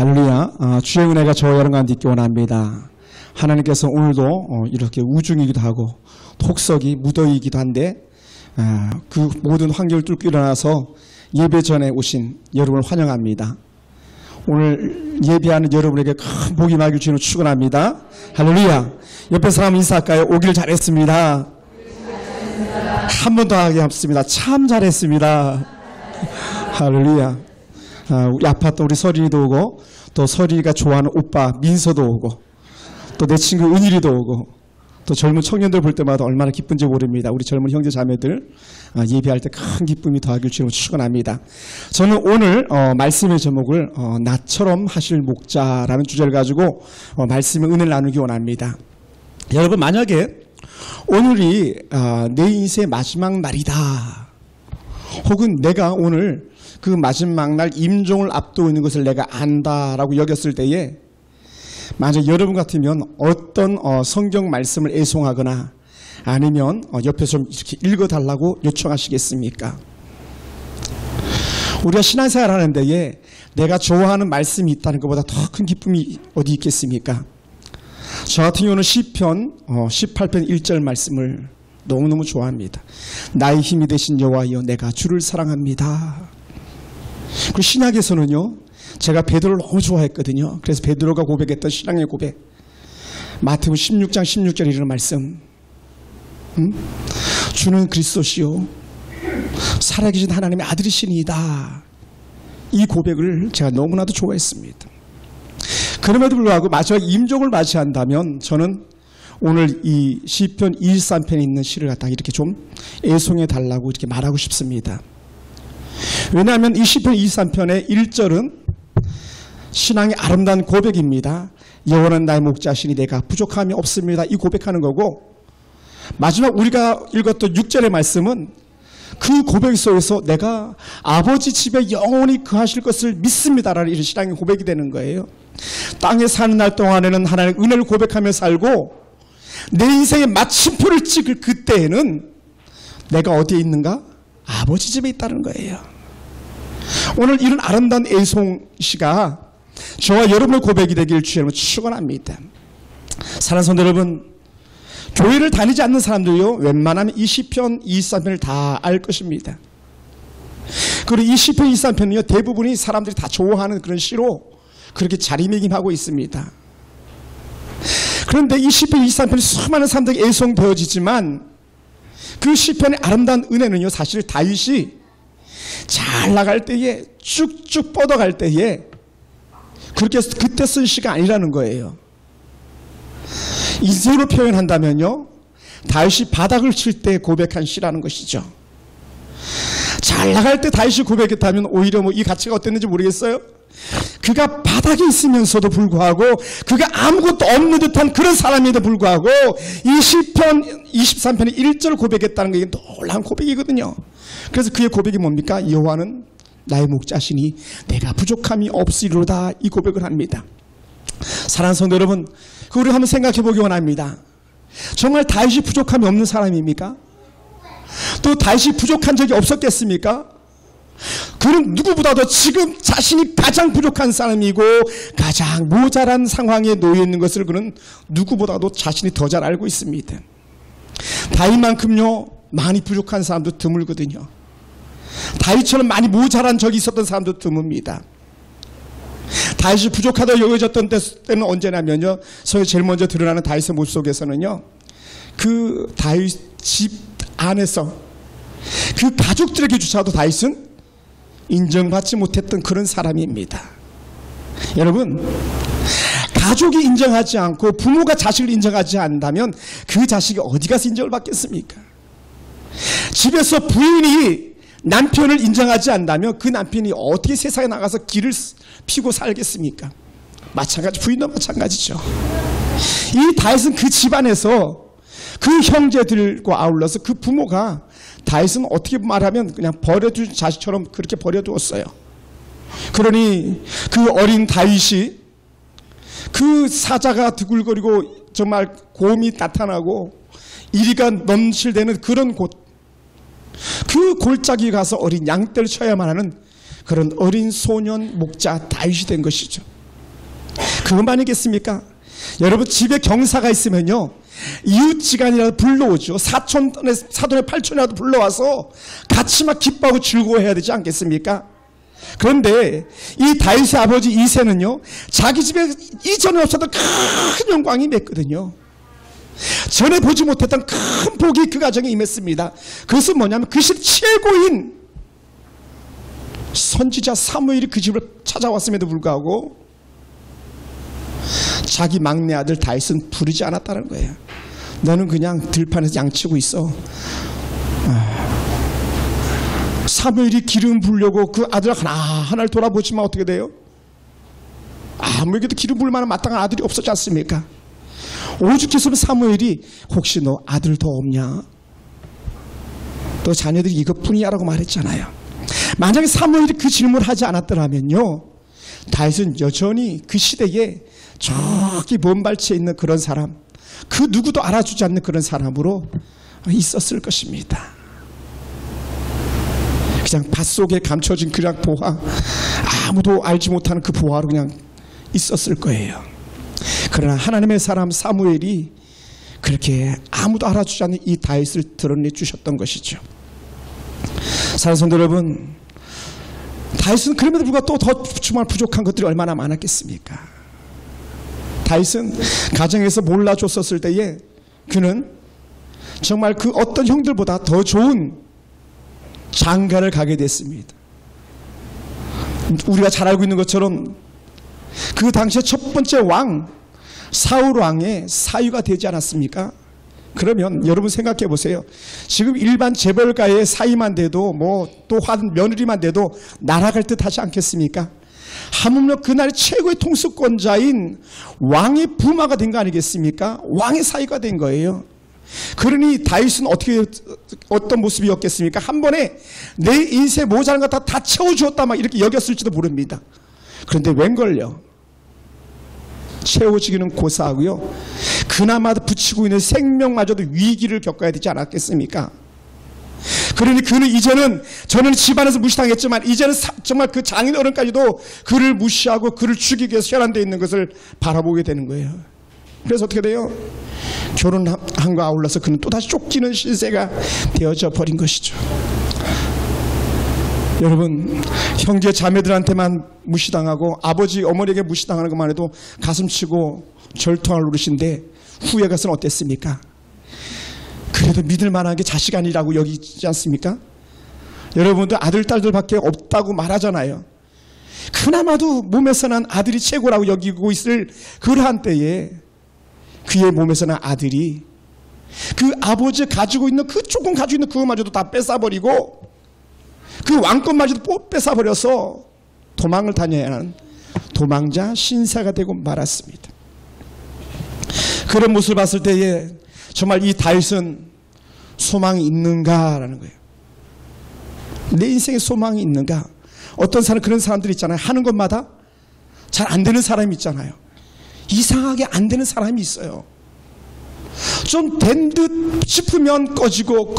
할렐루야. 주의 은혜가 저와 여러분 가운데 있기 원합니다. 하나님께서 오늘도 이렇게 우중이기도 하고 혹석이 무더위이기도 한데 그 모든 환경을 뚫고 일어나서 예배 전에 오신 여러분을 환영합니다. 오늘 예배하는 여러분에게 큰 복이 임하길 주님으로 축원합니다. 할렐루야. 옆에 사람 인사할까요? 오길 잘했습니다. 한 번 더 하게 합습니다. 참 잘했습니다. 할렐루야. 우리 아파트 우리 서린이도 오고 또 서린이가 좋아하는 오빠 민서도 오고 또 내 친구 은일이도 오고 또 젊은 청년들 볼 때마다 얼마나 기쁜지 모릅니다. 우리 젊은 형제 자매들 예배할 때 큰 기쁨이 더하길 주님으로 축원합니다. 저는 오늘 말씀의 제목을 나처럼 하실 목자라는 주제를 가지고 말씀의 은혜를 나누기 원합니다. 여러분, 만약에 오늘이 내 인생의 마지막 날이다, 혹은 내가 오늘 그 마지막 날 임종을 앞두고 있는 것을 내가 안다라고 여겼을 때에 만약 여러분 같으면 어떤 성경 말씀을 애송하거나 아니면 옆에서 좀 이렇게 읽어달라고 요청하시겠습니까? 우리가 신앙생활 하는 데에 내가 좋아하는 말씀이 있다는 것보다 더 큰 기쁨이 어디 있겠습니까? 저 같은 경우는 시편 18편 1절 말씀을 너무너무 좋아합니다. 나의 힘이 되신 여호와여, 내가 주를 사랑합니다. 그리고 신약에서는요, 제가 베드로를 너무 좋아했거든요. 그래서 베드로가 고백했던 신앙의 고백, 마태복음 16장 16절에 이르는 말씀, 주는 그리스도시요 살아계신 하나님의 아들이시니이다. 이 고백을 제가 너무나도 좋아했습니다. 그럼에도 불구하고 마지막 임종을 맞이한다면 저는 오늘 이 시편 23편에 있는 시를 갖다가 이렇게 좀 애송해 달라고 이렇게 말하고 싶습니다. 왜냐하면 이 시편 23편의 1절은 신앙의 아름다운 고백입니다. 여호와는 나의 목자시니 내가 부족함이 없습니다. 이 고백하는 거고, 마지막 우리가 읽었던 6절의 말씀은 그 고백 속에서 내가 아버지 집에 영원히 거하실 것을 믿습니다라는 이런 신앙의 고백이 되는 거예요. 땅에 사는 날 동안에는 하나님의 은혜를 고백하며 살고 내 인생의 마침표를 찍을 그때에는 내가 어디에 있는가? 아버지 집에 있다는 거예요. 오늘 이런 아름다운 애송시가 저와 여러분의 고백이 되길 주님으로 축원합니다. 사랑하는 성도 여러분, 교회를 다니지 않는 사람들요, 웬만하면 이 시편 23편을 다 알 것입니다. 그리고 이 시편 23편은요, 대부분이 사람들이 다 좋아하는 그런 시로 그렇게 자리매김하고 있습니다. 그런데 이 시편 23편이 수많은 사람들에게 애송되어지지만 그 시편의 아름다운 은혜는요, 사실 다윗이 잘 나갈 때에 쭉쭉 뻗어갈 때에 그렇게 그때 쓴 시가 아니라는 거예요. 인생으로 표현한다면요, 다윗이 바닥을 칠 때 고백한 시라는 것이죠. 잘 나갈 때 다윗이 고백했다면 오히려 이 가치가 어땠는지 모르겠어요. 그가 바닥에 있으면서도 불구하고 그가 아무것도 없는 듯한 그런 사람에도 불구하고 이 시편 23편의 1절 고백했다는 게 놀라운 고백이거든요. 그래서 그의 고백이 뭡니까? 여호와는 나의 목자시니 내가 부족함이 없으리로다. 이 고백을 합니다. 사랑하는 성도 여러분, 우리 한번 생각해 보기 원합니다. 정말 다윗이 부족함이 없는 사람입니까? 또 다윗이 부족한 적이 없었겠습니까? 그는 누구보다도 지금 자신이 가장 부족한 사람이고 가장 모자란 상황에 놓여 있는 것을 그는 누구보다도 자신이 더 잘 알고 있습니다. 다윗만큼요, 많이 부족한 사람도 드물거든요. 다윗처럼 많이 모자란 적이 있었던 사람도 드뭅니다. 다윗이 부족하다고 여겨졌던 때는 언제냐면요, 제일 먼저 드러나는 다윗의 모습 속에서는요, 그 다윗 집 안에서 그 가족들에게조차도 다윗은 인정받지 못했던 그런 사람입니다. 여러분, 가족이 인정하지 않고 부모가 자식을 인정하지 않는다면 그 자식이 어디 가서 인정을 받겠습니까? 집에서 부인이 남편을 인정하지 않는다면 그 남편이 어떻게 세상에 나가서 길을 피고 살겠습니까? 마찬가지, 부인도 마찬가지죠. 이 다윗은 그 집안에서 그 형제들과 아울러서 그 부모가 다윗은 어떻게 말하면 그냥 버려둔 자식처럼 그렇게 버려두었어요. 그러니 그 어린 다윗이 그 사자가 드글거리고 정말 곰이 나타나고 이리가 넘실대는 그런 곳, 그 골짜기에 가서 어린 양떼를 쳐야만 하는 그런 어린 소년 목자 다윗이 된 것이죠. 그것만이겠습니까? 여러분 집에 경사가 있으면요 이웃지간이라도 불러오죠. 사돈의 팔촌이라도 불러와서 같이 막 기뻐하고 즐거워해야 되지 않겠습니까? 그런데 이 다윗의 아버지 이새는요 자기 집에 이전에 없었던 큰 영광이 맺거든요. 전에 보지 못했던 큰 복이 그 가정에 임했습니다. 그것은 뭐냐면 그 시 최고인 선지자 사무엘이 그 집을 찾아왔음에도 불구하고 자기 막내 아들 다윗은 부르지 않았다는 거예요. 너는 그냥 들판에서 양치고 있어. 사무엘이 기름 부으려고 그 아들 하나를 돌아보지만 어떻게 돼요? 아무에게도 기름 부을 만한 마땅한 아들이 없었지 않습니까? 오죽했으면 사무엘이 혹시 너 아들 더 없냐? 너 자녀들이 이것뿐이야 라고 말했잖아요. 만약에 사무엘이 그 질문을 하지 않았더라면요 다윗은 여전히 그 시대에 저기 먼 발치에 있는 그런 사람, 그 누구도 알아주지 않는 그런 사람으로 있었을 것입니다. 그냥 밭속에 감춰진 그냥 보화, 아무도 알지 못하는 그 보화로 그냥 있었을 거예요. 그러나 하나님의 사람 사무엘이 그렇게 아무도 알아주지 않는 이 다윗을 드러내 주셨던 것이죠. 사랑하는 성도 여러분, 다윗은 그럼에도 불구하고 또 더 정말 부족한 것들이 얼마나 많았겠습니까? 다윗은 가정에서 몰라줬었을 때에 그는 정말 그 어떤 형들보다 더 좋은 장가를 가게 됐습니다. 우리가 잘 알고 있는 것처럼 그 당시에 첫 번째 왕 사울 왕의 사위가 되지 않았습니까? 그러면 여러분 생각해 보세요. 지금 일반 재벌가의 사위만 돼도 뭐 또 한 며느리만 돼도 날아갈 듯 하지 않겠습니까? 하물며 그날 최고의 통수권자인 왕의 부마가 된 거 아니겠습니까? 왕의 사위가 된 거예요. 그러니 다윗은 어떤 모습이었겠습니까? 한 번에 내 인생 모자란 거 다 채워주었다 막 이렇게 여겼을지도 모릅니다. 그런데 웬걸요? 채워지기는 고사하고요 그나마 붙이고 있는 생명마저도 위기를 겪어야 되지 않았겠습니까? 그러니 그는 이제는 저는 집안에서 무시당했지만 이제는 정말 그 장인어른까지도 그를 무시하고 그를 죽이기 위해서 혈안되어 있는 것을 바라보게 되는 거예요. 그래서 어떻게 돼요? 결혼함과 아울러서 그는 또다시 쫓기는 신세가 되어져 버린 것이죠. 여러분, 형제 자매들한테만 무시당하고 아버지 어머니에게 무시당하는 것만 해도 가슴치고 절통할 노릇인데 후에 가서는 어땠습니까? 그래도 믿을 만한 게 자식 아니라고 여기지 않습니까? 여러분들 아들 딸들밖에 없다고 말하잖아요. 그나마도 몸에서 난 아들이 최고라고 여기고 있을 그러한 때에 그의 몸에서 난 아들이 그 아버지 가지고 있는 그 조금 가지고 있는 그것마저도 다 뺏어버리고 그 왕권마저도 뺏어버려서 도망을 다녀야 하는 도망자 신사가 되고 말았습니다. 그런 모습을 봤을 때에 정말 이 다윗은 소망이 있는가라는 거예요. 내 인생에 소망이 있는가? 어떤 사람 그런 사람들이 있잖아요. 하는 것마다 잘 안 되는 사람이 있잖아요. 이상하게 안 되는 사람이 있어요. 좀 된 듯 싶으면 꺼지고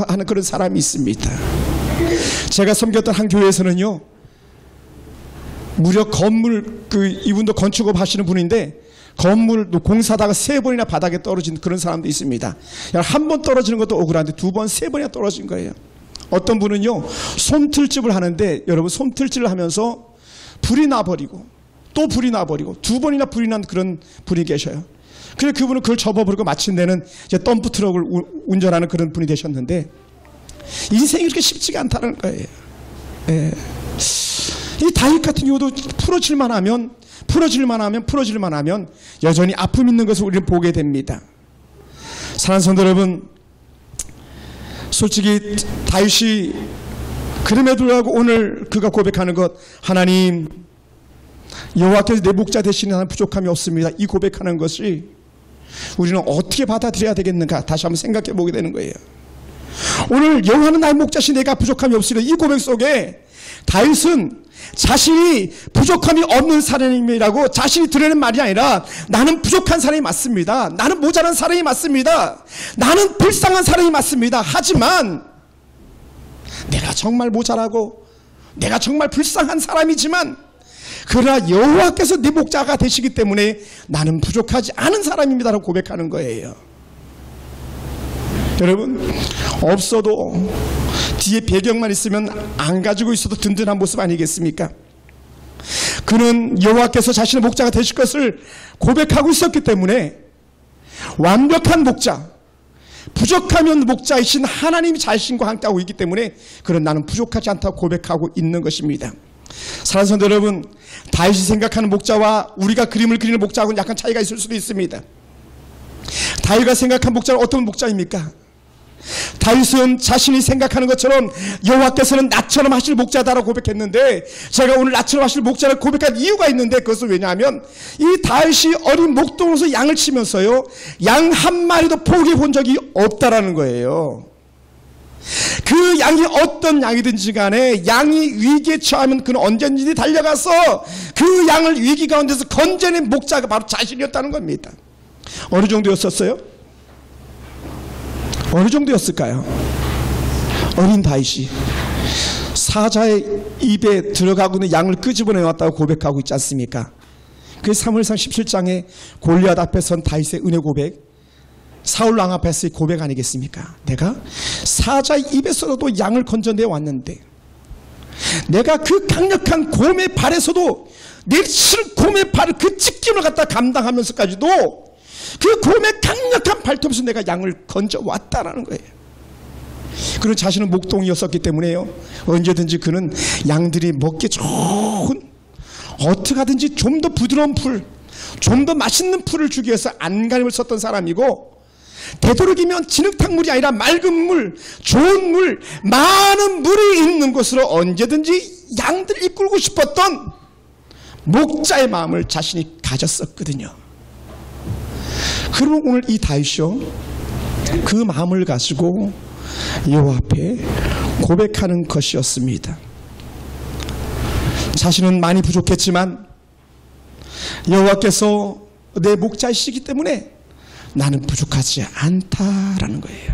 하는 그런 사람이 있습니다. 제가 섬겼던 한 교회에서는요 무려 건물 이분도 건축업 하시는 분인데 건물 공사다가 3번이나 바닥에 떨어진 그런 사람도 있습니다. 한 번 떨어지는 것도 억울한데 2번, 3번이나 떨어진 거예요. 어떤 분은요 솜틀집을 하는데 여러분 솜틀집을 하면서 불이 나버리고 또 불이 나버리고 2번이나 불이 난 그런 분이 계셔요. 그래 그분은 그걸 접어버리고 마침내는 이제 덤프 트럭을 운전하는 그런 분이 되셨는데 인생이 그렇게 쉽지가 않다는 거예요. 예. 이 다윗 같은 경우도 풀어질만 하면 여전히 아픔 있는 것을 우리는 보게 됩니다. 사랑하는 성도 여러분, 솔직히 다윗이 그럼에도 불구하고 오늘 그가 고백하는 것, 하나님 여호와께서 내 목자 되시는 한 부족함이 없습니다. 이 고백하는 것이 우리는 어떻게 받아들여야 되겠는가 다시 한번 생각해 보게 되는 거예요. 오늘 여호와는 나의 목자시 내가 부족함이 없으리라. 이 고백 속에 다윗은 자신이 부족함이 없는 사람이라고 자신이 드러낸 말이 아니라 나는 부족한 사람이 맞습니다. 나는 모자란 사람이 맞습니다. 나는 불쌍한 사람이 맞습니다. 하지만 내가 정말 모자라고 내가 정말 불쌍한 사람이지만 그러나 여호와께서 내 목자가 되시기 때문에 나는 부족하지 않은 사람입니다라고 고백하는 거예요. 여러분, 없어도 뒤에 배경만 있으면 안 가지고 있어도 든든한 모습 아니겠습니까? 그는 여호와께서 자신의 목자가 되실 것을 고백하고 있었기 때문에 완벽한 목자, 부족하면 목자이신 하나님 자신과 함께하고 있기 때문에 그는 나는 부족하지 않다고 고백하고 있는 것입니다. 사랑하는 성도 여러분, 다윗이 생각하는 목자와 우리가 그림을 그리는 목자하고는 약간 차이가 있을 수도 있습니다. 다윗이 생각한 목자는 어떤 목자입니까? 다윗은 자신이 생각하는 것처럼 여호와께서는 나처럼 하실 목자다라고 고백했는데, 제가 오늘 나처럼 하실 목자를 고백한 이유가 있는데, 그것은 왜냐하면 이 다윗이 어린 목동으로서 양을 치면서요, 양 한 마리도 포기해 본 적이 없다라는 거예요. 그 양이 어떤 양이든지 간에 양이 위기에 처하면 그는 언제든지 달려가서 그 양을 위기 가운데서 건져낸 목자가 바로 자신이었다는 겁니다. 어느 정도였었어요? 어느 정도였을까요? 어린 다윗이 사자의 입에 들어가고 있는 양을 끄집어내왔다고 고백하고 있지 않습니까? 그 사무엘상 17장에 골리앗 앞에 선 다윗의 은혜 고백, 사울 왕 앞에서의 고백 아니겠습니까? 내가 사자의 입에서도 양을 건져내 왔는데, 내가 그 강력한 곰의 발에서도 내치는 곰의 발을 그 찢김을 갖다 감당하면서까지도 그 곰의 강력한 발톱에서 내가 양을 건져왔다라는 거예요. 그는 자신은 목동이었었기 때문에요, 언제든지 그는 양들이 먹기 좋은, 어떻게 하든지 좀 더 부드러운 풀, 좀 더 맛있는 풀을 주기 위해서 안간힘을 썼던 사람이고, 되도록이면 진흙탕물이 아니라 맑은 물, 좋은 물, 많은 물이 있는 곳으로 언제든지 양들을 이끌고 싶었던 목자의 마음을 자신이 가졌었거든요. 그러면 오늘 이 다윗이요, 그 마음을 가지고 여호와 앞에 고백하는 것이었습니다. 자신은 많이 부족했지만 여호와께서 내 목자이시기 때문에 나는 부족하지 않다라는 거예요.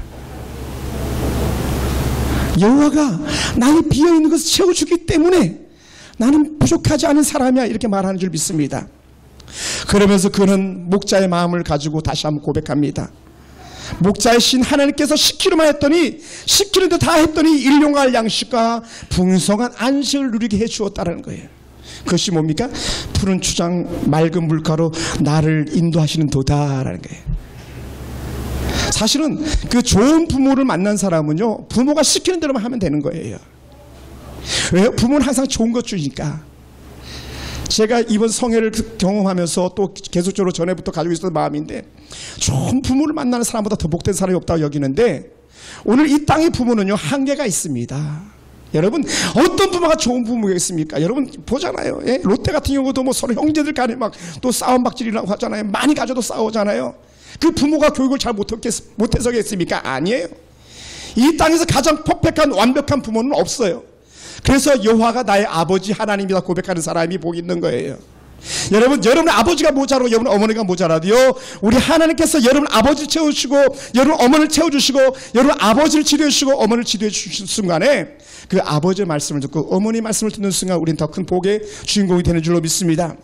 여호와가 나의 비어있는 것을 채워주기 때문에 나는 부족하지 않은 사람이야, 이렇게 말하는 줄 믿습니다. 그러면서 그는 목자의 마음을 가지고 다시 한번 고백합니다. 목자이신 하나님께서 시키기만 했더니, 시키는 데 다 했더니 일용할 양식과 풍성한 안식을 누리게 해주었다는 거예요. 그것이 뭡니까? 푸른 추장 맑은 물가로 나를 인도하시는 도다라는 거예요. 사실은 그 좋은 부모를 만난 사람은요, 부모가 시키는 대로만 하면 되는 거예요. 왜요? 부모는 항상 좋은 것 주니까. 제가 이번 성회를 경험하면서 또 계속적으로 전에부터 가지고 있었던 마음인데, 좋은 부모를 만나는 사람보다 더 복된 사람이 없다고 여기는데, 오늘 이 땅의 부모는요, 한계가 있습니다. 여러분, 어떤 부모가 좋은 부모겠습니까? 여러분 보잖아요. 예? 롯데 같은 경우도 뭐 서로 형제들 간에 막 또 싸움박질이라고 하잖아요. 많이 가져도 싸우잖아요. 그 부모가 교육을 잘 못해서겠습니까? 아니에요. 이 땅에서 가장 퍼펙트한 완벽한 부모는 없어요. 그래서 여호와가 나의 아버지 하나님이다 고백하는 사람이 복이 있는 거예요. 여러분, 여러분 아버지가 모자라고 여러분 어머니가 모자라도요, 우리 하나님께서 여러분 아버지를 채워주시고, 여러분 어머니를 채워주시고, 여러분 아버지를 치료해주시고 어머니를 치료해주신 순간에 그 아버지의 말씀을 듣고 어머니 말씀을 듣는 순간 우리는 더 큰 복의 주인공이 되는 줄로 믿습니다.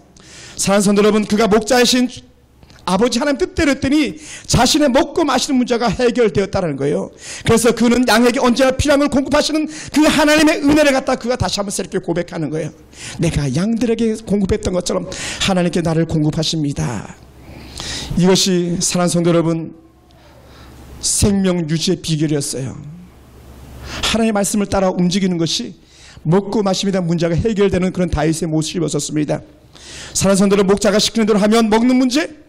사랑하는 성도 여러분, 그가 목자이신 아버지 하나님 뜻대로 했더니 자신의 먹고 마시는 문제가 해결되었다는 거예요. 그래서 그는 양에게 언제나 필요한 걸 공급하시는 그 하나님의 은혜를 갖다 그가 다시 한번 새롭게 고백하는 거예요. 내가 양들에게 공급했던 것처럼 하나님께 나를 공급하십니다. 이것이 사랑하는 성도 여러분, 생명 유지의 비결이었어요. 하나님의 말씀을 따라 움직이는 것이 먹고 마심에 대한 문제가 해결되는 그런 다윗의 모습이었습니다. 사랑하는 성도 여러분, 목자가 시키는 대로 하면 먹는 문제,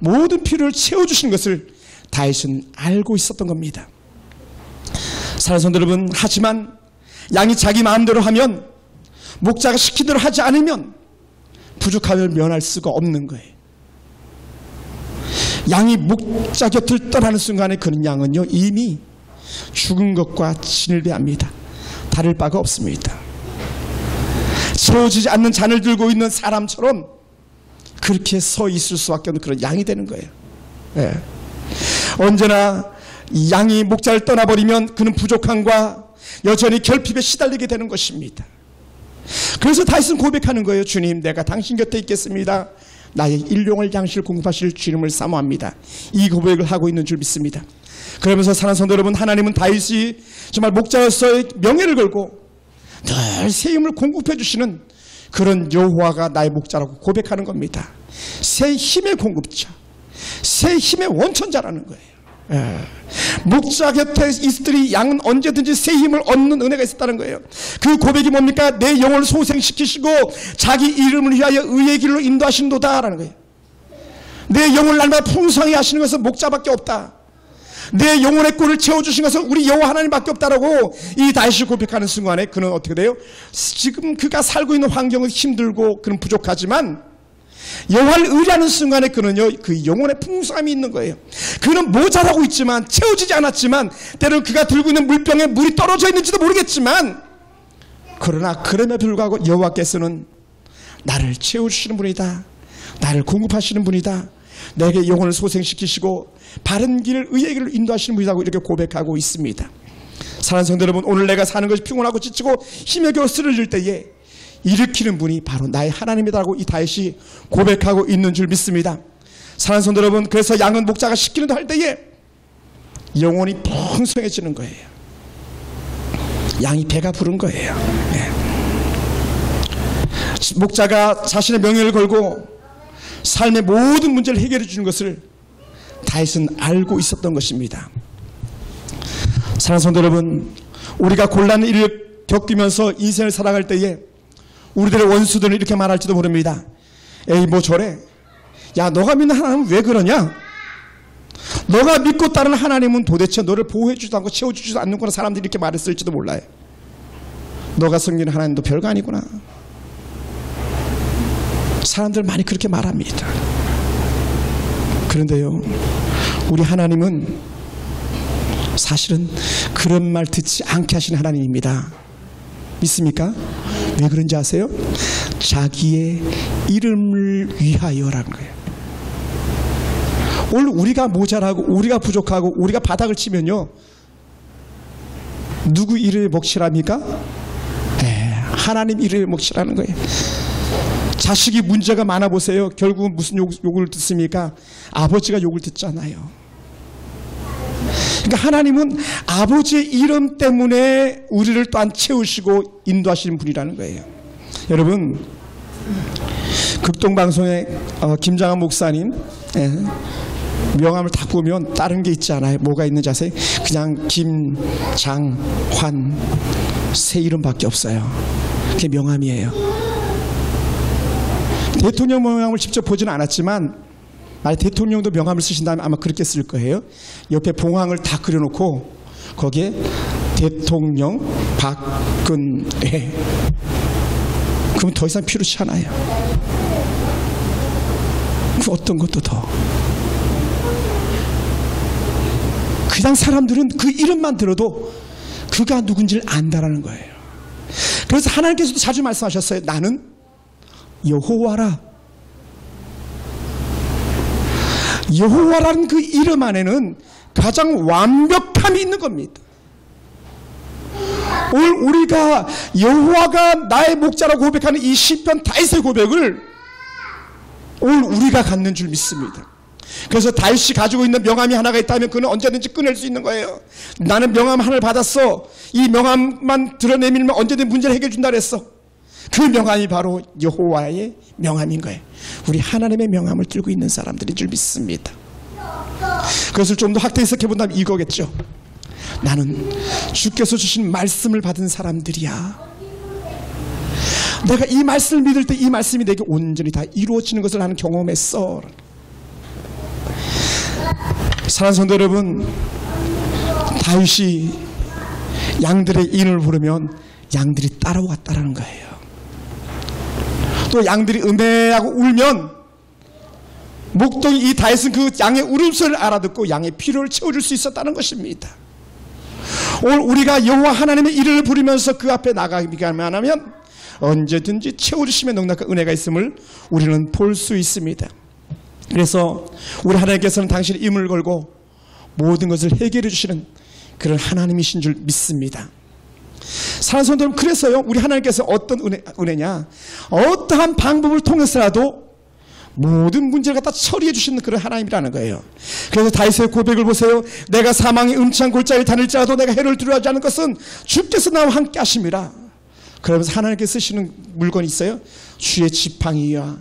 모든 필요를 채워주시는 것을 다윗은 알고 있었던 겁니다. 사랑하는 성도 여러분, 하지만 양이 자기 마음대로 하면, 목자가 시킨 대로 하지 않으면 부족함을 면할 수가 없는 거예요. 양이 목자 곁을 떠나는 순간에 그는 양은요, 이미 죽은 것과 진일배합니다. 다를 바가 없습니다. 채워지지 않는 잔을 들고 있는 사람처럼 그렇게 서 있을 수밖에 없는 그런 양이 되는 거예요. 예. 언제나 양이 목자를 떠나버리면 그는 부족함과 여전히 결핍에 시달리게 되는 것입니다. 그래서 다윗은 고백하는 거예요. 주님, 내가 당신 곁에 있겠습니다. 나의 일용할 양식을 공급하실 주님을 사모합니다. 이 고백을 하고 있는 줄 믿습니다. 그러면서 사랑하는 성도 여러분, 하나님은 다윗이 정말 목자로서의 명예를 걸고 늘 새 힘을 공급해 주시는 그런 여호와가 나의 목자라고 고백하는 겁니다. 새 힘의 공급자, 새 힘의 원천자라는 거예요. 목자 곁에 있으리 양은 언제든지 새 힘을 얻는 은혜가 있었다는 거예요. 그 고백이 뭡니까? 내 영혼을 소생시키시고 자기 이름을 위하여 의의 길로 인도하신도다라는 거예요. 내 영혼을 날마다 풍성히 하시는 것은 목자밖에 없다. 내 영혼의 꿀을 채워주신 것은 우리 여호와 하나님밖에 없다라고 이 다윗이 고백하는 순간에 그는 어떻게 돼요? 지금 그가 살고 있는 환경은 힘들고 그는 부족하지만 여호와를 의뢰하는 순간에 그는요, 그 영혼의 풍성함이 있는 거예요. 그는 모자라고 있지만, 채워지지 않았지만, 때로는 그가 들고 있는 물병에 물이 떨어져 있는지도 모르겠지만, 그러나 그럼에도 불구하고 여호와께서는 나를 채워주시는 분이다, 나를 공급하시는 분이다, 내게 영혼을 소생시키시고 바른 길을 의의 길을 인도하시는 분이라고 이렇게 고백하고 있습니다. 사랑하는 성도 여러분, 오늘 내가 사는 것이 피곤하고 지치고 힘에 겨워 쓰러질 때에 일으키는 분이 바로 나의 하나님이라고 이 다윗이 고백하고 있는 줄 믿습니다. 사랑하는 성도 여러분, 그래서 양은 목자가 시키는 할 때에 영혼이 풍성해지는 거예요. 양이 배가 부른 거예요. 네. 목자가 자신의 명예를 걸고 삶의 모든 문제를 해결해 주는 것을 다윗은 알고 있었던 것입니다. 사랑하는 성도 여러분, 우리가 곤란한 일을 겪으면서 인생을 살아갈 때에 우리들의 원수들은 이렇게 말할지도 모릅니다. 에이, 뭐 저래? 야, 너가 믿는 하나님은 왜 그러냐? 너가 믿고 따르는 하나님은 도대체 너를 보호해주지도 않고 채워주지도 않는구나. 사람들이 이렇게 말했을지도 몰라요. 너가 섬기는 하나님도 별거 아니구나. 사람들 많이 그렇게 말합니다. 그런데요, 우리 하나님은 사실은 그런 말 듣지 않게 하시는 하나님입니다. 믿습니까? 왜 그런지 아세요? 자기의 이름을 위하여라는 거예요. 오늘 우리가 모자라고 우리가 부족하고 우리가 바닥을 치면요, 누구 이름에 먹칠합니까? 네, 하나님 이름에 먹칠하는 거예요. 자식이 문제가 많아 보세요. 결국은 무슨 욕을 듣습니까? 아버지가 욕을 듣잖아요. 그러니까 하나님은 아버지의 이름 때문에 우리를 또한 채우시고 인도하시는 분이라는 거예요. 여러분, 극동방송의 김장한 목사님 명함을 딱 보면 다른 게 있지 않아요. 뭐가 있는지 아세요? 그냥 김장환 세 이름밖에 없어요. 그게 명함이에요. 대통령 명함을 직접 보지는 않았지만 만약 대통령도 명함을 쓰신다면 아마 그렇게 쓸 거예요. 옆에 봉황을 다 그려놓고 거기에 대통령 박근혜, 그럼 더 이상 필요치 않아요. 그 어떤 것도 더. 그냥 사람들은 그 이름만 들어도 그가 누군지를 안다라는 거예요. 그래서 하나님께서도 자주 말씀하셨어요. 나는 여호와라. 여호와라는 그 이름 안에는 가장 완벽함이 있는 겁니다. 오늘 우리가 여호와가 나의 목자라고 고백하는 이 시편 다윗의 고백을 오늘 우리가 갖는 줄 믿습니다. 그래서 다윗이 가지고 있는 명함이 하나가 있다면 그는 언제든지 꺼낼 수 있는 거예요. 나는 명함 하나를 받았어. 이 명함만 드러내밀면 언제든 문제를 해결해 준다 그랬어. 그 명함이 바로 여호와의 명함인 거예요. 우리 하나님의 명함을 들고 있는 사람들인 줄 믿습니다. 그것을 좀 더 확대 해석해 본다면 이거겠죠. 나는 주께서 주신 말씀을 받은 사람들이야. 내가 이 말씀을 믿을 때 이 말씀이 내게 온전히 다 이루어지는 것을 나는 경험했어. 사랑하는 성도 여러분, 다윗이 양들의 인을 부르면 양들이 따라왔다라는 거예요. 또 양들이 음해하고 울면 목동이 이 다윗은 그 양의 울음소리를 알아듣고 양의 필요를 채워줄 수 있었다는 것입니다. 오늘 우리가 여호와 하나님의 이름을 부르면서 그 앞에 나가기만 하면 언제든지 채워주심의 넉넉한 은혜가 있음을 우리는 볼 수 있습니다. 그래서 우리 하나님께서는 당신의 이름을 걸고 모든 것을 해결해 주시는 그런 하나님이신 줄 믿습니다. 사랑하는 성도 여러분, 그래서요 우리 하나님께서 어떤 은혜냐, 어떠한 방법을 통해서라도 모든 문제를 갖다 처리해 주시는 그런 하나님이라는 거예요. 그래서 다윗의 고백을 보세요. 내가 사망의 음침한 골짜기를 다닐지라도 내가 해를 두려워하지 않는 것은 주께서 나와 함께 하심이라. 그러면서 하나님께서 쓰시는 물건이 있어요. 주의 지팡이와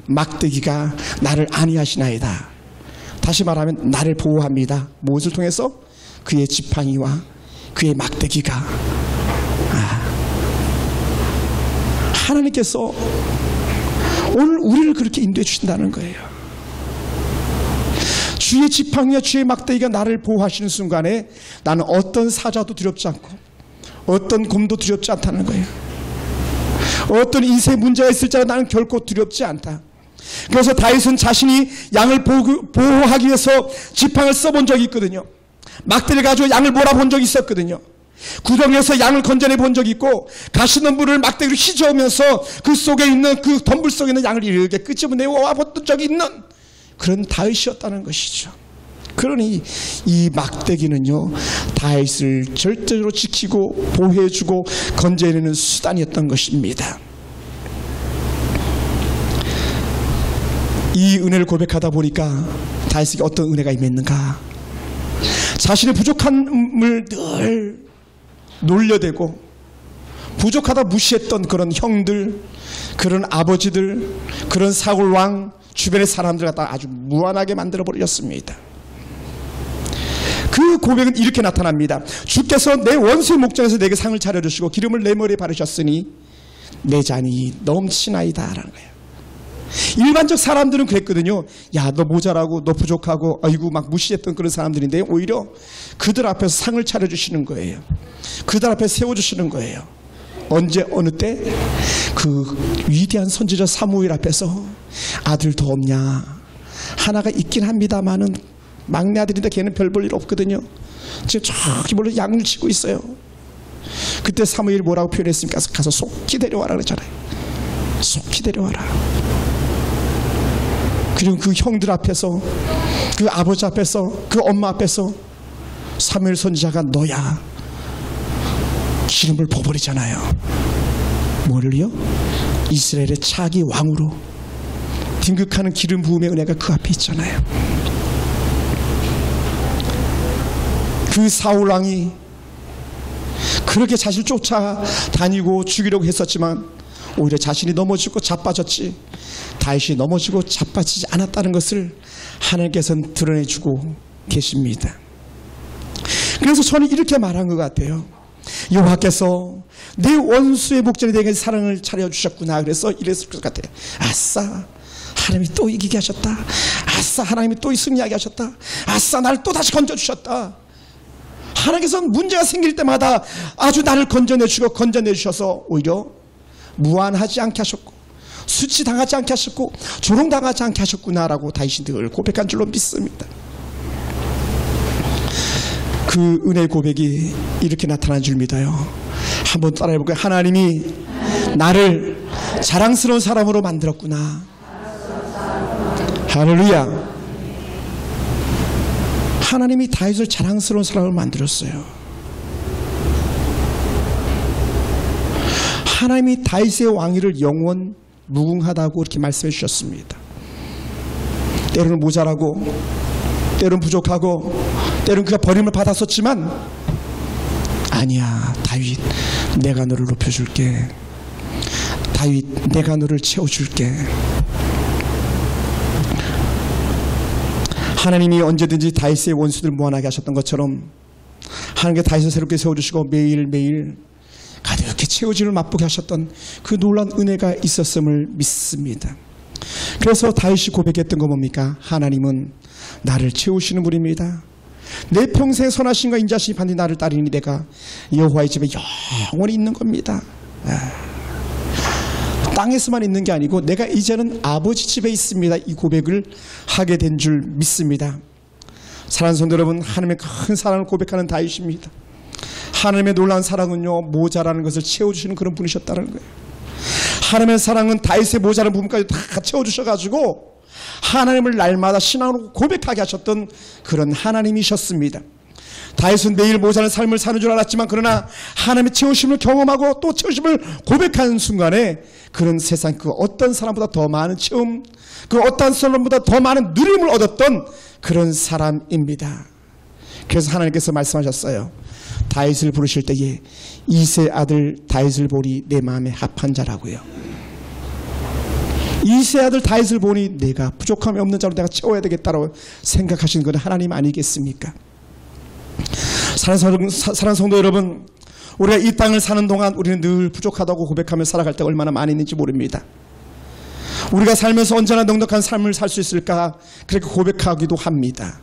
막대기가 나를 안위하시나이다. 다시 말하면 나를 보호합니다. 무엇을 통해서? 그의 지팡이와 그의 막대기가. 하나님께서 오늘 우리를 그렇게 인도해 주신다는 거예요. 주의 지팡이와 주의 막대기가 나를 보호하시는 순간에 나는 어떤 사자도 두렵지 않고 어떤 곰도 두렵지 않다는 거예요. 어떤 인생에 문제가 있을지라도 나는 결코 두렵지 않다. 그래서 다윗은 자신이 양을 보호하기 위해서 지팡이를 써본 적이 있거든요. 막대를 가지고 양을 몰아본 적이 있었거든요. 구덩이에서 양을 건져내 본 적이 있고 가시는 물을 막대기로 휘저으면서 그 속에 있는 그 덤불 속에 있는 양을 이렇게 끄집어내와 본 적이 있는 그런 다윗이었다는 것이죠. 그러니 이 막대기는요 다윗을 절대적으로 지키고 보호해주고 건져내는 수단이었던 것입니다. 이 은혜를 고백하다 보니까 다윗에게 어떤 은혜가 임했는가? 자신의 부족함을 늘 놀려대고 부족하다 무시했던 그런 형들, 그런 아버지들, 그런 사울왕 주변의 사람들 갖다 아주 무한하게 만들어 버렸습니다. 그 고백은 이렇게 나타납니다. 주께서 내 원수의 목전에서 내게 상을 차려주시고 기름을 내 머리에 바르셨으니 내 잔이 넘치나이다 라는 거예요. 일반적 사람들은 그랬거든요. 야, 너 모자라고 너 부족하고 아이고 막 무시했던 그런 사람들인데 오히려 그들 앞에서 상을 차려주시는 거예요. 그들 앞에 세워주시는 거예요. 언제 어느 때? 그 위대한 선지자 사무엘 앞에서 아들 더 없냐? 하나가 있긴 합니다만은 막내 아들인데 걔는 별 볼 일 없거든요. 지금 저기 몰래 양을 치고 있어요. 그때 사무엘이 뭐라고 표현했습니까? 가서 속히 데려와라 그랬잖아요. 속히 데려와라. 그리고 그 형들 앞에서, 그 아버지 앞에서, 그 엄마 앞에서 사무엘 선지자가 너야 기름을 부어버리잖아요. 뭐를요? 이스라엘의 차기 왕으로 등극하는 기름 부음의 은혜가 그 앞에 있잖아요. 그 사울 왕이 그렇게 자신을 쫓아다니고 죽이려고 했었지만 오히려 자신이 넘어지고 자빠졌지 다윗이 넘어지고 자빠지지 않았다는 것을 하나님께서는 드러내주고 계십니다. 그래서 저는 이렇게 말한 것 같아요. 여호와께서 내 원수의 목전에 내게 사랑을 차려주셨구나. 그래서 이랬을 것 같아요. 아싸, 하나님이 또 이기게 하셨다. 아싸, 하나님이 또 승리하게 하셨다. 아싸, 나를 또 다시 건져주셨다. 하나님께서는 문제가 생길 때마다 아주 나를 건져내주셔서 오히려 무한하지 않게 하셨고 수치당하지 않게 하셨고 조롱당하지 않게 하셨구나라고 다윗이 늘 고백한 줄로 믿습니다. 그 은혜의 고백이 이렇게 나타난 줄 믿어요. 한번 따라해볼까요? 하나님이 나를 자랑스러운 사람으로 만들었구나. 할렐루야. 하나님이 다윗을 자랑스러운 사람으로 만들었어요. 하나님이 다윗의 왕위를 영원 무궁하다고 이렇게 말씀해 주셨습니다. 때로는 모자라고, 때로는 부족하고, 때로는 그가 버림을 받았었지만 아니야, 다윗 내가 너를 높여줄게. 다윗 내가 너를 채워줄게. 하나님이 언제든지 다윗의 원수들을 무한하게 하셨던 것처럼 하나님께 다윗을 새롭게 세워주시고 매일매일 가득히 채워짐을 맛보게 하셨던 그 놀라운 은혜가 있었음을 믿습니다. 그래서 다윗이 고백했던 거 뭡니까? 하나님은 나를 채우시는 분입니다. 내 평생 선하심과 인자심이 반드시 나를 따르니 내가 여호와의 집에 영원히 있는 겁니다. 땅에서만 있는 게 아니고 내가 이제는 아버지 집에 있습니다. 이 고백을 하게 된 줄 믿습니다. 사랑하는 성도 여러분, 하나님의 큰 사랑을 고백하는 다윗입니다. 하나님의 놀라운 사랑은요, 모자라는 것을 채워주시는 그런 분이셨다는 거예요. 하나님의 사랑은 다윗의 모자라는 부분까지 다 채워주셔가지고 하나님을 날마다 신앙으로 고백하게 하셨던 그런 하나님이셨습니다. 다윗은 매일 모자란 삶을 사는 줄 알았지만 그러나 하나님의 채우심을 경험하고 또 채우심을 고백하는 순간에 그런 세상 그 어떤 사람보다 더 많은 채움, 그 어떤 사람보다 더 많은 누림을 얻었던 그런 사람입니다. 그래서 하나님께서 말씀하셨어요. 다윗을 부르실 때에 이새 아들 다윗을 보니 내 마음에 합한 자라고요. 이새 아들 다윗을 보니 내가 부족함이 없는 자로 내가 채워야 되겠다고 생각하시는 건 하나님 아니겠습니까? 사랑하는 성도 여러분, 우리가 이 땅을 사는 동안 우리는 늘 부족하다고 고백하며 살아갈 때가 얼마나 많이 있는지 모릅니다. 우리가 살면서 언제나 넉넉한 삶을 살 수 있을까 그렇게 고백하기도 합니다.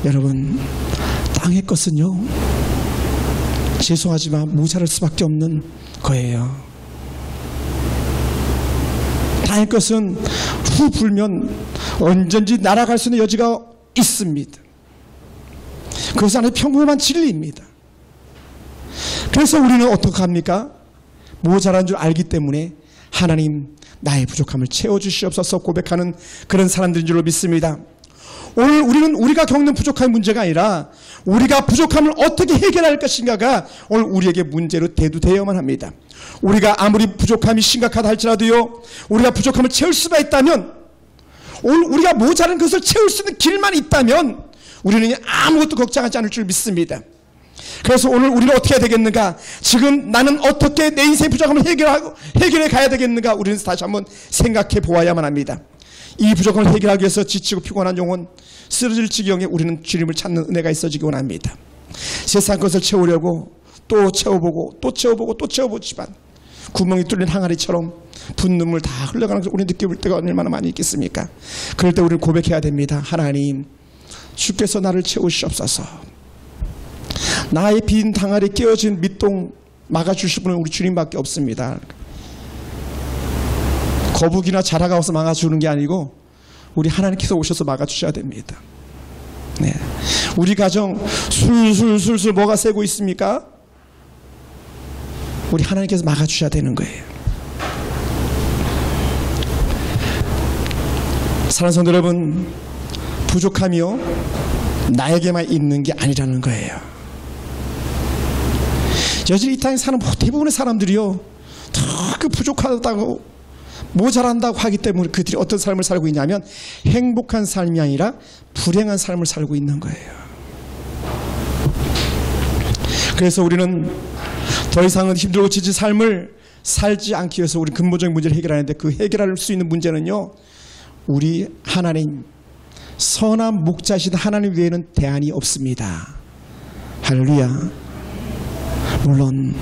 여러분, 땅의 것은요 죄송하지만 모자랄 수밖에 없는 거예요. 땅의 것은 후 불면 언제든지 날아갈 수 있는 여지가 있습니다. 그것이 하나의 평범한 진리입니다. 그래서 우리는 어떻게 합니까? 모자란 줄 알기 때문에 하나님 나의 부족함을 채워주시옵소서 고백하는 그런 사람들인 줄로 믿습니다. 오늘 우리는 우리가 겪는 부족한 문제가 아니라 우리가 부족함을 어떻게 해결할 것인가가 오늘 우리에게 문제로 대두되어야만 합니다. 우리가 아무리 부족함이 심각하다 할지라도요, 우리가 부족함을 채울 수가 있다면, 오늘 우리가 모자란 것을 채울 수 있는 길만 있다면 우리는 아무것도 걱정하지 않을 줄 믿습니다. 그래서 오늘 우리는 어떻게 해야 되겠는가? 지금 나는 어떻게 내 인생의 부족함을 해결해 가야 되겠는가? 우리는 다시 한번 생각해 보아야만 합니다. 이 부족함을 해결하기 위해서 지치고 피곤한 영혼, 쓰러질 지경에 우리는 주님을 찾는 은혜가 있어지기 원합니다. 세상 것을 채우려고 또 채워보고 또 채워보고 또 채워보지만 구멍이 뚫린 항아리처럼 분눈물 다 흘러가는 것을 우리 느껴볼 때가 얼마나 많이 있겠습니까? 그럴 때 우리는 고백해야 됩니다. 하나님, 주께서 나를 채우시옵소서. 나의 빈 항아리 깨어진 밑동 막아주실 분은 우리 주님밖에 없습니다. 거북이나 자라가 와서 막아주는 게 아니고 우리 하나님께서 오셔서 막아주셔야 됩니다. 네. 우리 가정 술술 뭐가 새고 있습니까? 우리 하나님께서 막아주셔야 되는 거예요. 사랑하는 성도 여러분, 부족함이요 나에게만 있는 게 아니라는 거예요. 여전히 이 땅에 사는 대부분의 사람들이요 다 그 부족하다고 모자란다고 하기 때문에 그들이 어떤 삶을 살고 있냐면 행복한 삶이 아니라 불행한 삶을 살고 있는 거예요. 그래서 우리는 더 이상은 힘들고 지친 삶을 살지 않기 위해서 우리 근본적인 문제를 해결하는데, 그 해결할 수 있는 문제는요 우리 하나님, 선한 목자이신 하나님 외에는 대안이 없습니다. 할렐루야. 물론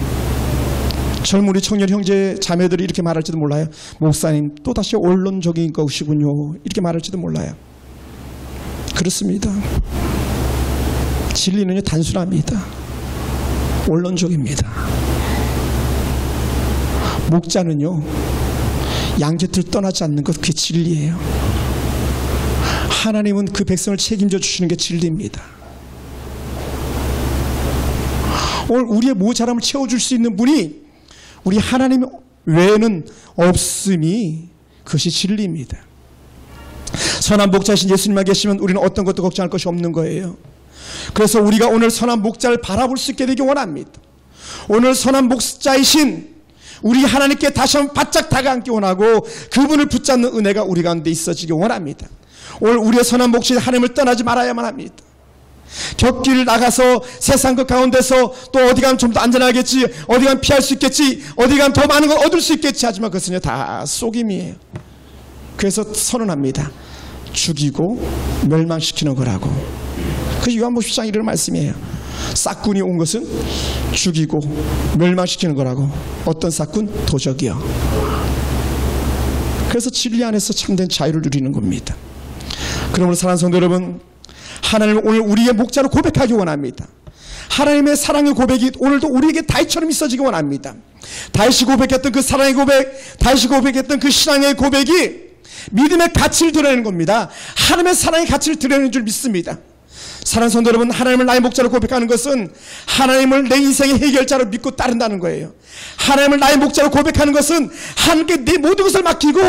젊은 우리 청년 형제 자매들이 이렇게 말할지도 몰라요. 목사님 또다시 원론적인 것이군요, 이렇게 말할지도 몰라요. 그렇습니다. 진리는요 단순합니다. 원론적입니다. 목자는요 양곁을 떠나지 않는 것, 그게 진리예요. 하나님은 그 백성을 책임져 주시는 게 진리입니다. 오늘 우리의 모자람을 채워줄 수 있는 분이 우리 하나님 외에는 없음이, 그것이 진리입니다. 선한 목자이신 예수님만 계시면 우리는 어떤 것도 걱정할 것이 없는 거예요. 그래서 우리가 오늘 선한 목자를 바라볼 수 있게 되기 원합니다. 오늘 선한 목자이신 우리 하나님께 다시 한번 바짝 다가앉기 원하고 그분을 붙잡는 은혜가 우리 가운데 있어지기 원합니다. 오늘 우리의 선한 목자인 하나님을 떠나지 말아야만 합니다. 곁길 나가서 세상 그 가운데서 또 어디 가면 좀 더 안전하겠지, 어디 가면 피할 수 있겠지, 어디 가면 더 많은 걸 얻을 수 있겠지 하지만 그것은 다 속임이에요. 그래서 선언합니다. 죽이고 멸망시키는 거라고. 그 요한복음 10장 이런 말씀이에요. 싹군이 온 것은 죽이고 멸망시키는 거라고. 어떤 싹군? 도적이요. 그래서 진리 안에서 참된 자유를 누리는 겁니다. 그러므로 사랑하는 성도 여러분, 하나님을 오늘 우리의 목자로 고백하기 원합니다. 하나님의 사랑의 고백이 오늘도 우리에게 다윗처럼 있어지기 원합니다. 다윗이 고백했던 그 사랑의 고백, 다윗이 고백했던 그 신앙의 고백이 믿음의 가치를 드러내는 겁니다. 하나님의 사랑의 가치를 드러내는 줄 믿습니다. 사랑하는 성도 여러분, 하나님을 나의 목자로 고백하는 것은 하나님을 내 인생의 해결자로 믿고 따른다는 거예요. 하나님을 나의 목자로 고백하는 것은 하나님께 내 모든 것을 맡기고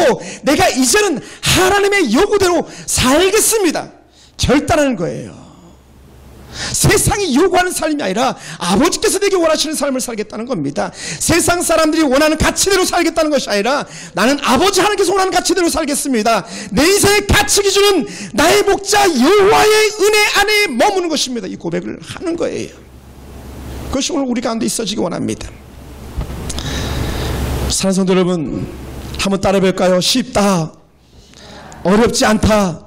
내가 이제는 하나님의 요구대로 살겠습니다, 결단하는 거예요. 세상이 요구하는 삶이 아니라 아버지께서 내게 원하시는 삶을 살겠다는 겁니다. 세상 사람들이 원하는 가치대로 살겠다는 것이 아니라 나는 아버지 하나님께서 원하는 가치대로 살겠습니다. 내 인생의 가치 기준은 나의 목자 여호와의 은혜 안에 머무는 것입니다. 이 고백을 하는 거예요. 그것이 오늘 우리 가운데 있어지기 원합니다. 사랑하는 성도 여러분, 한번 따라해볼까요? 쉽다, 어렵지 않다.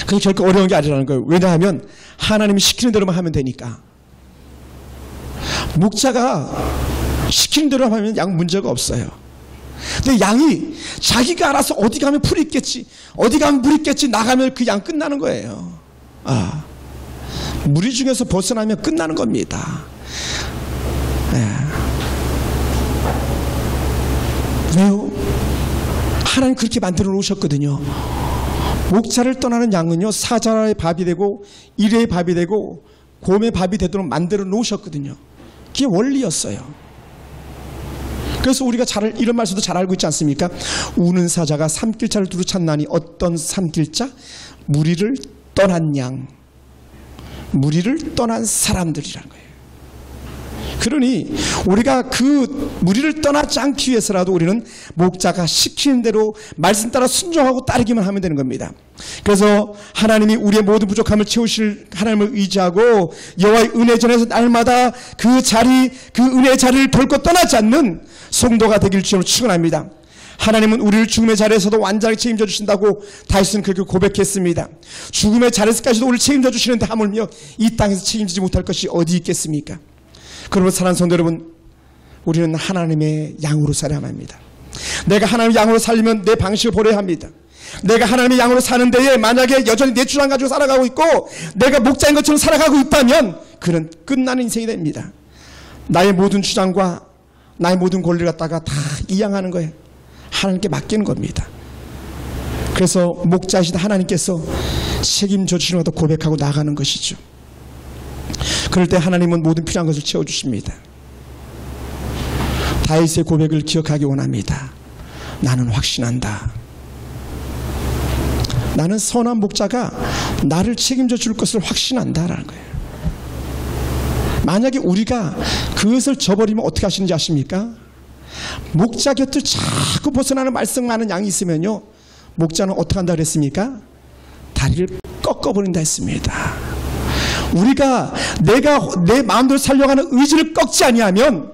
그게 결코 어려운 게 아니라는 거예요. 왜냐하면 하나님이 시키는 대로만 하면 되니까. 목자가 시키는 대로 하면 양 문제가 없어요. 근데 양이 자기가 알아서 어디 가면 풀이 있겠지, 어디 가면 물 있겠지, 나가면 그 양 끝나는 거예요. 무리 중에서 벗어나면 끝나는 겁니다. 왜요? 하나님 그렇게 만들어 놓으셨거든요. 목자를 떠나는 양은요, 사자의 밥이 되고 일의 밥이 되고 곰의 밥이 되도록 만들어 놓으셨거든요. 그게 원리였어요. 그래서 우리가 이런 말씀도 잘 알고 있지 않습니까? 우는 사자가 삼킬자를 두루 찾나니 어떤 삼킬자? 무리를 떠난 양, 무리를 떠난 사람들이라는 거예요. 그러니 우리가 그 무리를 떠나지 않기 위해서라도 우리는 목자가 시키는 대로 말씀 따라 순종하고 따르기만 하면 되는 겁니다. 그래서 하나님이 우리의 모든 부족함을 채우실 하나님을 의지하고 여호와의 은혜전에서 날마다 그 은혜의 자리를 결코 떠나지 않는 성도가 되길 주님으로 축원합니다. 하나님은 우리를 죽음의 자리에서도 완전하게 책임져 주신다고 다윗은 그렇게 고백했습니다. 죽음의 자리에서까지도 우리를 책임져 주시는데 하물며 이 땅에서 책임지지 못할 것이 어디 있겠습니까? 그러므로 사랑하는 성도 여러분, 우리는 하나님의 양으로 살아야만 합니다. 내가 하나님의 양으로 살려면 내 방식을 버려야 합니다. 내가 하나님의 양으로 사는 데에 만약에 여전히 내 주장 가지고 살아가고 있고 내가 목자인 것처럼 살아가고 있다면 그는 끝나는 인생이 됩니다. 나의 모든 주장과 나의 모든 권리를 갖다가 다 이양하는 거예요. 하나님께 맡기는 겁니다. 그래서 목자이신 하나님께서 책임져 주시는 것도 고백하고 나가는 것이죠. 그럴 때 하나님은 모든 필요한 것을 채워주십니다. 다윗의 고백을 기억하기 원합니다. 나는 확신한다. 나는 선한 목자가 나를 책임져 줄 것을 확신한다라는 거예요. 만약에 우리가 그것을 저버리면 어떻게 하시는지 아십니까? 목자 곁을 자꾸 벗어나는 말썽 많은 양이 있으면요, 목자는 어떻게 한다 그랬습니까? 다리를 꺾어버린다 했습니다. 우리가 내가 내 마음대로 살려고 하는 의지를 꺾지 아니하면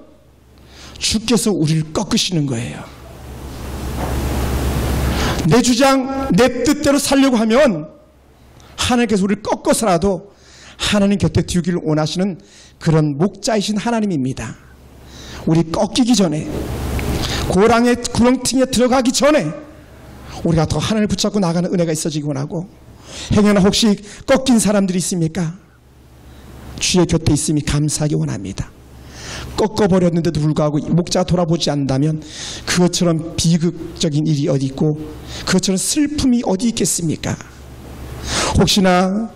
주께서 우리를 꺾으시는 거예요. 내 주장, 내 뜻대로 살려고 하면 하나님께서 우리를 꺾어서라도 하나님 곁에 두기를 원하시는 그런 목자이신 하나님입니다. 우리 꺾이기 전에, 고랑의 구렁텅이에 들어가기 전에 우리가 더 하나님을 붙잡고 나가는 은혜가 있어지기 원하고, 행여나 혹시 꺾인 사람들이 있습니까? 주의 곁에 있음이 감사하기 원합니다. 꺾어버렸는데도 불구하고 목자가 돌아보지 않는다면 그것처럼 비극적인 일이 어디 있고 그것처럼 슬픔이 어디 있겠습니까? 혹시나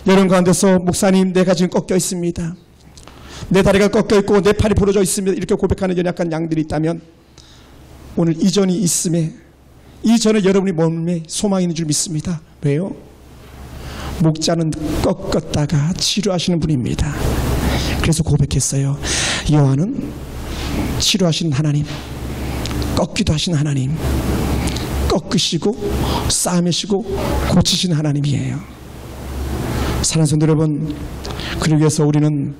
여러분 가운데서 목사님, 내가 지금 꺾여 있습니다, 내 다리가 꺾여 있고 내 팔이 부러져 있습니다, 이렇게 고백하는 연약한 양들이 있다면 오늘 이전이 있음에, 이전에 여러분이 몸에 소망이 있는 줄 믿습니다. 왜요? 목자는 꺾었다가 치료하시는 분입니다. 그래서 고백했어요. 여호와는 치료하시는 하나님, 꺾기도 하시는 하나님, 꺾으시고 싸매시고 고치시는 하나님이에요. 사랑하는 성도 여러분, 그러기 위해서 우리는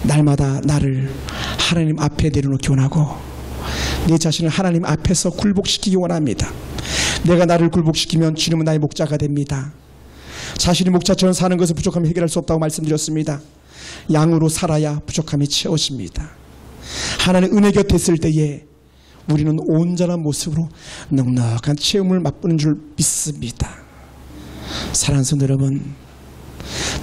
날마다 나를 하나님 앞에 내려놓기 원하고 내 자신을 하나님 앞에서 굴복시키기 원합니다. 내가 나를 굴복시키면 주님은 나의 목자가 됩니다. 자신이 목자처럼 사는 것을 부족함이 해결할 수 없다고 말씀드렸습니다. 양으로 살아야 부족함이 채워집니다. 하나님의 은혜 곁에 있을 때에 우리는 온전한 모습으로 넉넉한 체험을 맛보는 줄 믿습니다. 사랑하는 성도 여러분,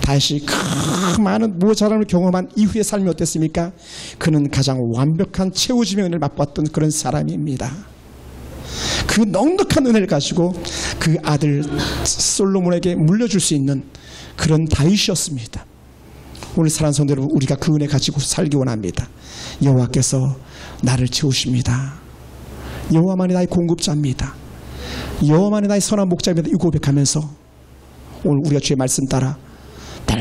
다시 그 많은 모자람을 경험한 이후의 삶이 어땠습니까? 그는 가장 완벽한 채워짐의 은혜를 맛봤던 그런 사람입니다. 그 넉넉한 은혜를 가지고 그 아들 솔로몬에게 물려줄 수 있는 그런 다윗이었습니다. 오늘 사랑하는 성도 여러분, 우리가 그 은혜 가지고 살기 원합니다. 여호와께서 나를 채우십니다. 여호와만이 나의 공급자입니다. 여호와만이 나의 선한 목자입니다. 이 고백하면서 오늘 우리가 주의 말씀 따라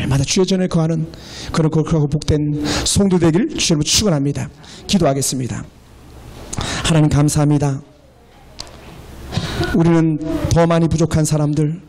날마다 주의 전에 거하는 그런 거룩하고 복된 성도 되기를 주님으로 축원합니다. 기도하겠습니다. 하나님 감사합니다. 우리는 더 많이 부족한 사람들,